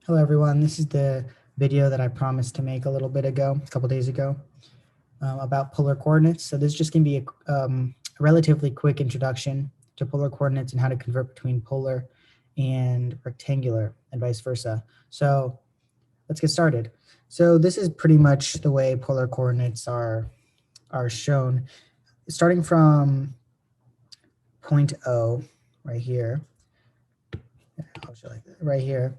Hello everyone, this is the video that I promised to make a couple days ago, about polar coordinates. So this is just going to be a relatively quick introduction to polar coordinates and how to convert between polar and rectangular and vice versa. So let's get started. So this is pretty much the way polar coordinates are shown, starting from point O right here. I'll show like that right here.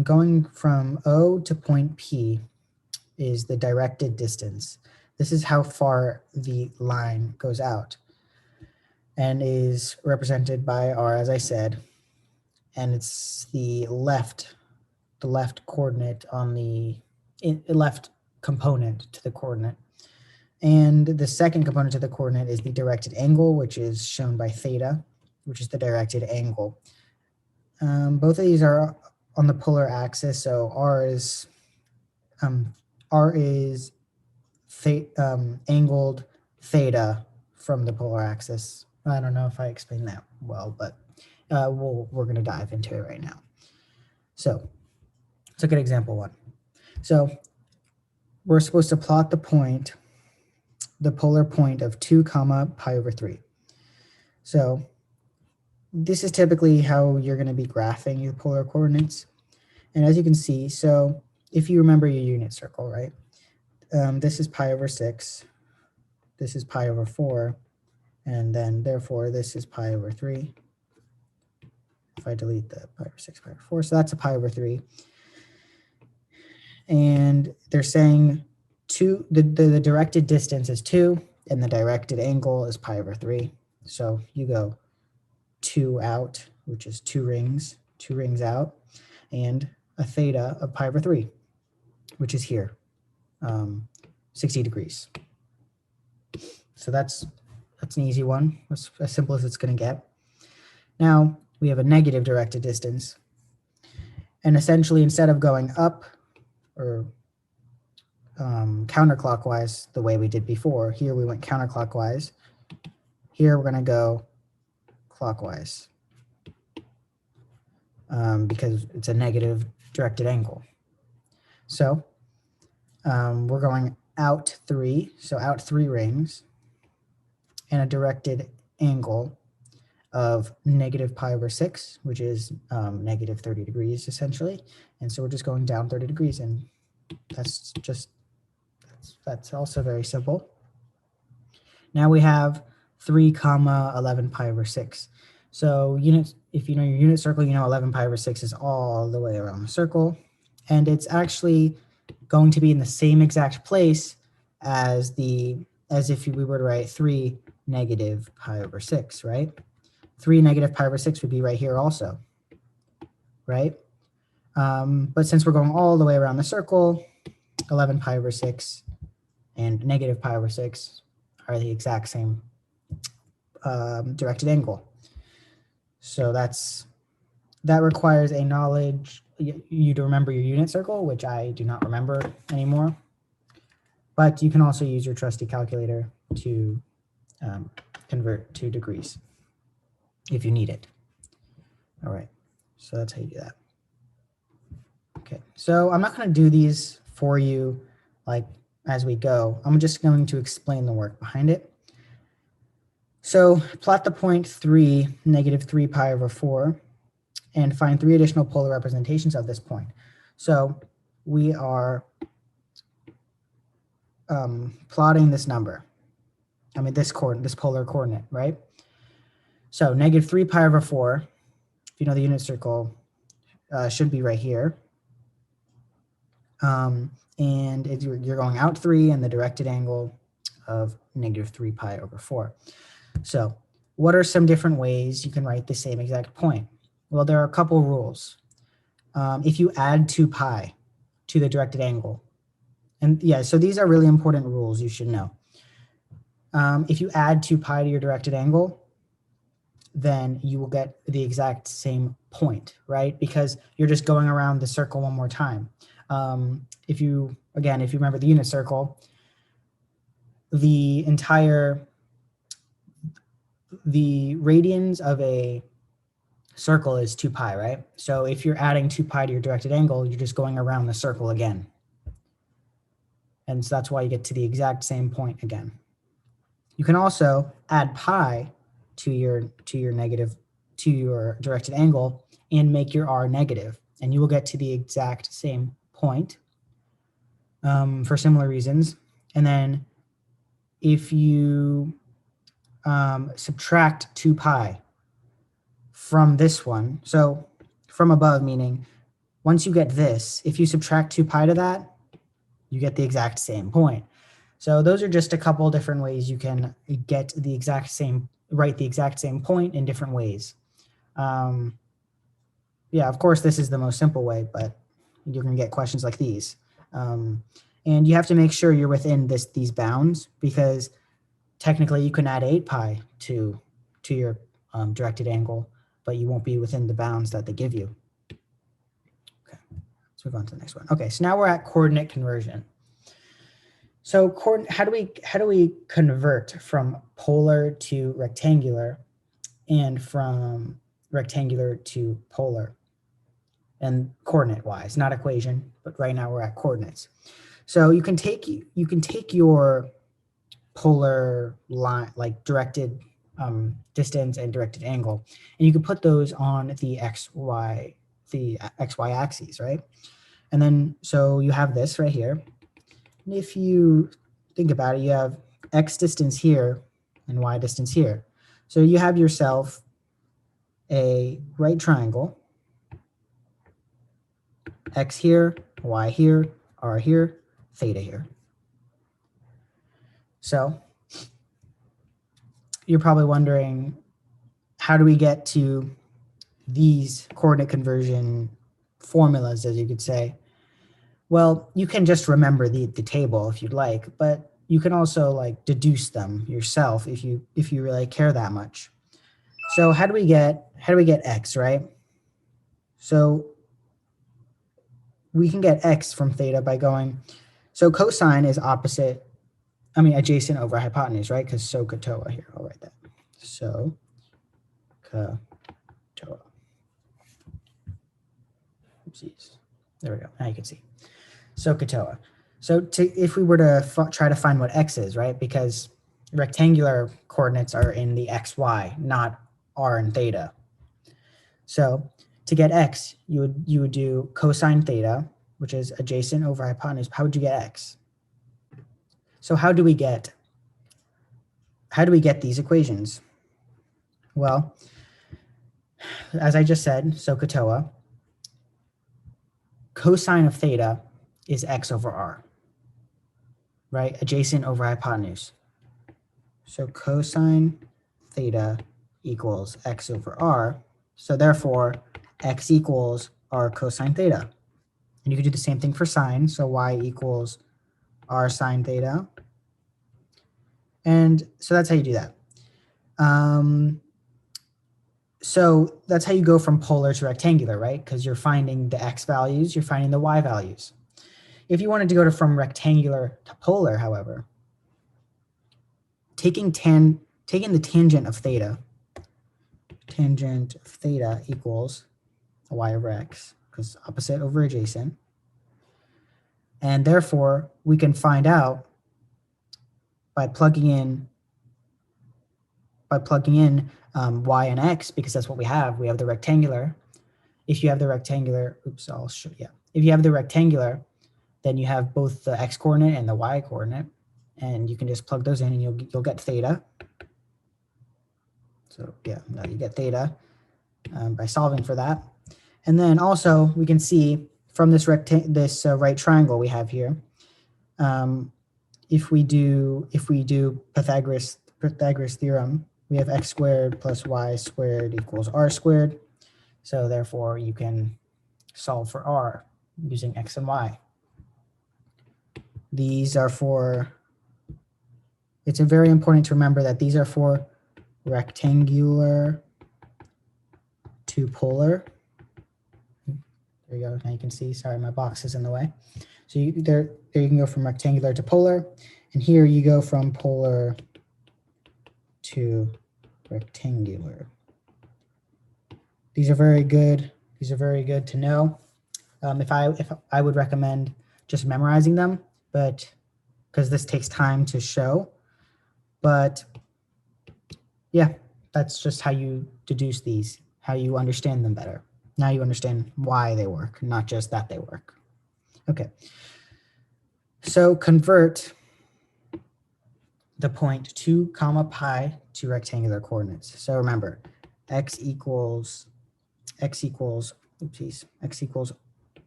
Going from O to point P is the directed distance. This is how far the line goes out and is represented by R, as I said, and it's the left coordinate on the left component to the coordinate. And the second component to the coordinate is the directed angle, which is shown by theta, which is the directed angle. Both of these are on the polar axis, so R is angled theta from the polar axis. I don't know if I explained that well, but we're going to dive into it right now. So let's look at example 1. So we're supposed to plot the polar point of 2 comma pi over 3. So this is typically how you're going to be graphing your polar coordinates. And as you can see, so if you remember your unit circle, right? This is pi over 6, this is pi over 4, and then therefore this is pi over 3. If I delete the pi over 6, pi over 4, so that's a pi over 3. And they're saying the directed distance is 2, and the directed angle is pi over 3. So you go 2 out, which is 2 rings out, and a theta of pi over 3, which is here, 60 degrees. So that's an easy one. That's as simple as it's going to get. Now we have a negative directed distance. And essentially, instead of going up or counterclockwise the way we did before, here we went counterclockwise. Here we're going to go clockwise because it's a negative directed angle. So we're going out 3, so out 3 rings, and a directed angle of negative pi over 6, which is negative 30 degrees essentially. And so we're just going down 30 degrees, and that's also very simple. Now we have 3 comma 11 pi over 6. So if you know your unit circle, you know 11 pi over 6 is all the way around the circle, and it's actually going to be in the same exact place as if we were to write 3 negative pi over 6, right? 3 negative pi over 6 would be right here also, right? But since we're going all the way around the circle, 11 pi over 6 and negative pi over 6 are the exact same directed angle. So that requires a knowledge, you to remember your unit circle, which I do not remember anymore. But you can also use your trusty calculator to convert to degrees if you need it. All right, so that's how you do that. Okay, so I'm not going to do these for you like as we go. I'm just going to explain the work behind it. So plot the point 3, negative 3 pi over 4, and find 3 additional polar representations of this point. So we are plotting this number. I mean, this polar coordinate, right? So negative 3 pi over 4, if you know the unit circle, should be right here. And you're going out 3 and the directed angle of negative 3 pi over 4. So what are some different ways you can write the same exact point? Well, there are a couple rules. If you add 2 pi to the directed angle, and yeah, so these are really important rules you should know. If you add 2 pi to your directed angle, then you will get the exact same point, right? Because you're just going around the circle one more time. If you remember the unit circle, the radians of a circle is 2 pi, right? So if you're adding 2 pi to your directed angle, you're just going around the circle again. And so that's why you get to the exact same point again. You can also add pi to your directed angle and make your r negative, and you will get to the exact same point for similar reasons. And then if you subtract 2 pi from this one, so from above, meaning once you get this, if you subtract 2 pi to that, you get the exact same point. So those are just a couple different ways you can get the exact same, write the exact same point in different ways. Yeah, of course, this is the most simple way, but you're going to get questions like these. And you have to make sure you're within these bounds, because technically you can add 8 pi to your directed angle, but you won't be within the bounds that they give you. Okay, let's move on to the next one. Okay, so now we're at coordinate conversion. So how do we convert from polar to rectangular and from rectangular to polar? And coordinate wise, not equation, but right now we're at coordinates. So you can take your polar line, like directed distance and directed angle, and you can put those on the xy axes, right? And then so you have this right here. And if you think about it, you have x distance here and y distance here. So you have yourself a right triangle, x here, y here, r here, theta here. So you're probably wondering, how do we get to these coordinate conversion formulas, as you could say? Well, you can just remember the table if you'd like, but you can also like deduce them yourself if you really care that much. So how do we get x, right? So we can get x from theta by going, so cosine is adjacent over hypotenuse, right? Because SOHCAHTOA here, I'll write that. SOHCAHTOA. Oopsies. There we go, now you can see. SOHCAHTOA. So if we were to try to find what x is, right? Because rectangular coordinates are in the xy, not r and theta. So to get x, you would do cosine theta, which is adjacent over hypotenuse. How would you get x? So how do we get these equations? Well, as I just said, SOHCAHTOA, cosine of theta is x over r, right? Adjacent over hypotenuse. So cosine theta equals x over r. So therefore, x equals r cosine theta. And you could do the same thing for sine. So y equals r sine theta. And so that's how you do that. So that's how you go from polar to rectangular, right? Because you're finding the x values, you're finding the y values. If you wanted to go from rectangular to polar, however, taking the tangent of theta equals y over x, because opposite over adjacent. And therefore, we can find out by plugging in y and x, because that's what we have. We have the rectangular. If you have the rectangular, if you have the rectangular, then you have both the x coordinate and the y coordinate, and you can just plug those in and you'll get theta. So yeah, now you get theta by solving for that. And then also we can see from this right triangle we have here, if we do Pythagoras theorem, we have x squared plus y squared equals r squared. So therefore you can solve for r using x and y. These are it's very important to remember that these are for rectangular to polar. There you go, now you can see, sorry, my box is in the way. So there you can go from rectangular to polar, and here you go from polar to rectangular. These are very good. These are very good to know. If I would recommend just memorizing them, but because this takes time to show, but yeah, that's just how you deduce these, how you understand them better. Now you understand why they work, not just that they work. Okay. So convert the point 2 comma pi to rectangular coordinates. So remember, x equals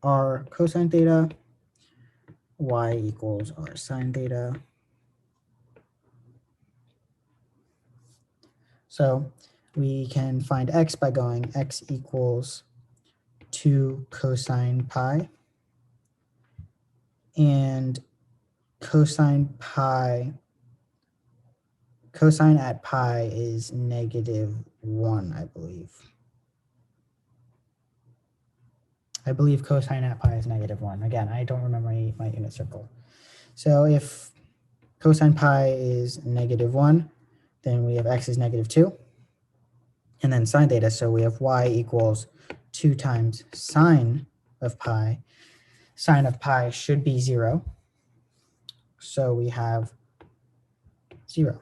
r cosine theta, y equals r sine theta. So we can find x by going x equals 2 cosine pi, and cosine at pi is -1, I believe. I believe cosine at pi is -1. Again, I don't remember my unit circle. So if cosine pi is -1, then we have x is -2. And then sine theta, so we have y equals 2 times sine of pi. Sine of pi should be 0. So we have 0.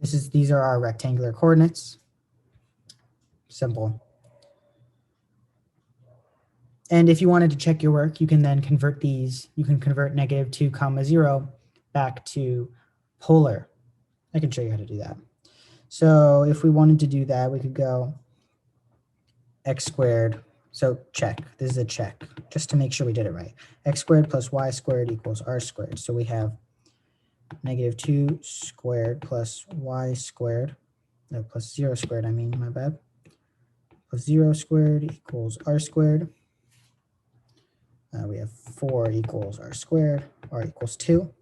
These are our rectangular coordinates. Simple. And if you wanted to check your work, you can then convert these. You can convert -2 comma 0 back to polar. I can show you how to do that. So if we wanted to do that, we could go x squared. So check. This is a check, just to make sure we did it right. X squared plus y squared equals r squared. So we have -2 squared plus y squared, no, plus 0 squared, I mean, my bad, plus 0 squared equals r squared. We have 4 equals r squared, r equals 2.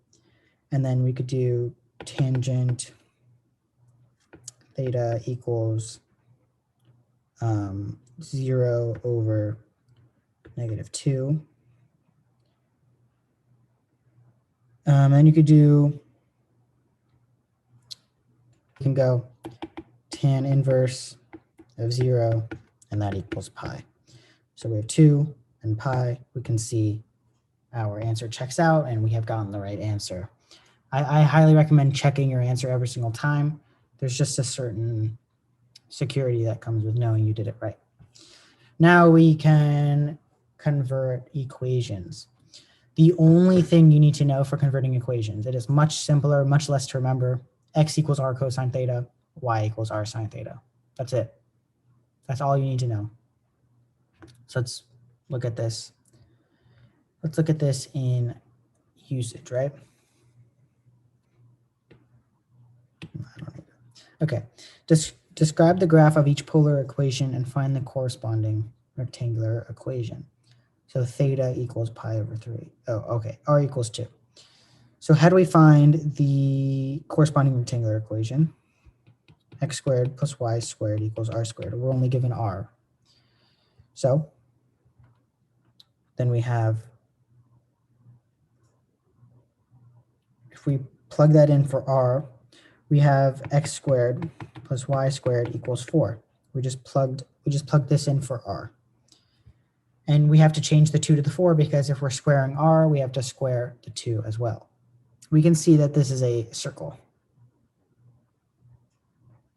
And then we could do tangent theta equals 0 over -2. And you could do, you can go tan inverse of 0, and that equals pi. So we have 2 and pi. We can see our answer checks out, and we have gotten the right answer. I highly recommend checking your answer every single time. There's just a certain security that comes with knowing you did it right. Now we can convert equations. The only thing you need to know for converting equations, it is much simpler, much less to remember. X equals r cosine theta, y equals r sine theta. That's it. That's all you need to know. So let's look at this. Let's look at this in usage, right? Okay, describe the graph of each polar equation and find the corresponding rectangular equation. So theta equals pi over 3. Oh, okay, r equals 2. So how do we find the corresponding rectangular equation? X squared plus y squared equals r squared. We're only given r. So then we have, if we plug that in for r, we have x squared plus y squared equals 4. We just plugged this in for r. And we have to change the 2 to the 4 because if we're squaring r, we have to square the 2 as well. We can see that this is a circle,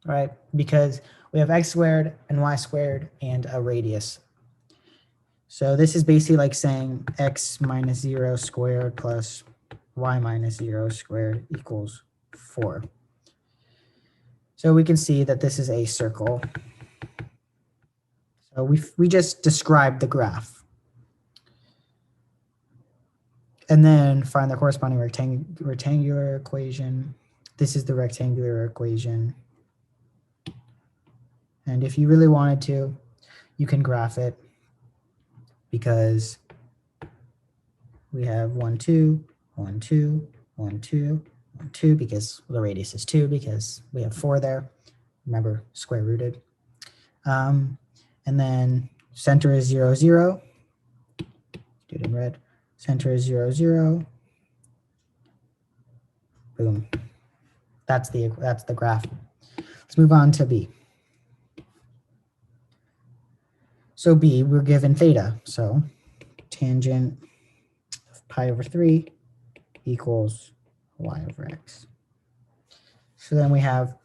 right? Because we have x squared and y squared and a radius. So this is basically like saying x minus 0 squared plus y minus 0 squared equals 4. So we can see that this is a circle. So we just described the graph. And then find the corresponding rectangular equation. This is the rectangular equation. And if you really wanted to, you can graph it because we have 1, 2, 1, 2, 1, 2, 1, 2, because the radius is 2 because we have 4 there. Remember, square rooted. And then center is 0, 0. Do it in red. Center is 0, 0. Boom. That's the graph. Let's move on to B. So B, we're given theta. So tangent of pi over 3 equals y over x. So then we have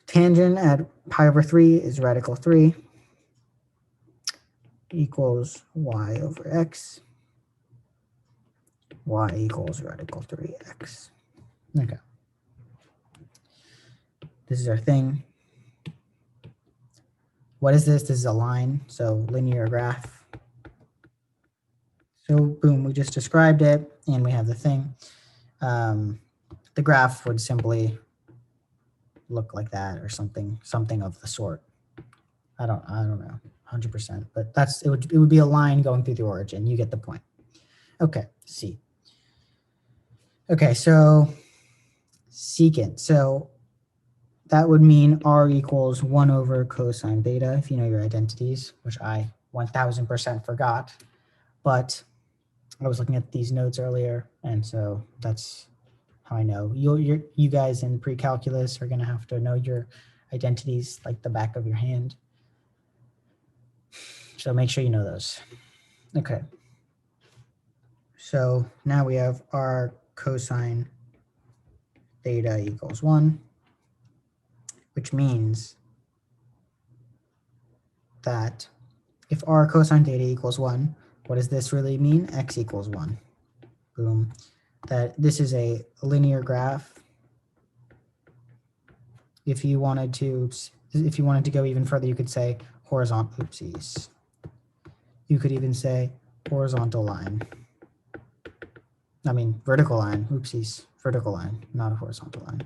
tangent at pi over 3 is radical 3 equals y over x. Y equals radical 3x. Okay. This is our thing. What is this? This is a line, so linear graph. So boom, we just described it, and we have the thing. The graph would simply look like that, or something of the sort. I don't know, 100%, but it would be a line going through the origin. You get the point. Okay, C. Okay, so secant. So that would mean R equals 1 over cosine beta, if you know your identities, which I 1000% forgot, but I was looking at these notes earlier, and so that's how I know. You guys in pre-calculus are going to have to know your identities like the back of your hand. So make sure you know those. Okay. So now we have our cosine theta equals 1, which means that if r cosine theta equals 1, what does this really mean? X equals 1. Boom. That this is a linear graph. If you wanted to go even further, you could say horizontal. Oopsies. You could even say horizontal line. I mean vertical line. Oopsies. Vertical line, not a horizontal line.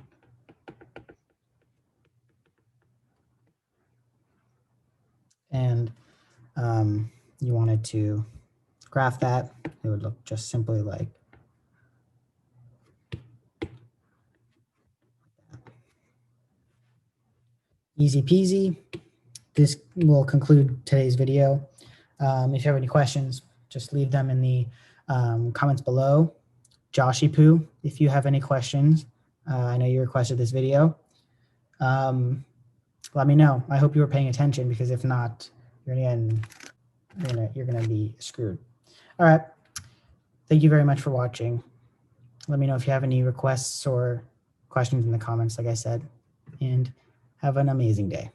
And you wanted to graph that, it would look just simply like easy peasy. This will conclude today's video. If you have any questions, just leave them in the comments below. Joshy Poo, if you have any questions, I know you requested this video. Let me know. I hope you were paying attention, because if not, you're gonna be screwed. All right. Thank you very much for watching. Let me know if you have any requests or questions in the comments, like I said, and have an amazing day.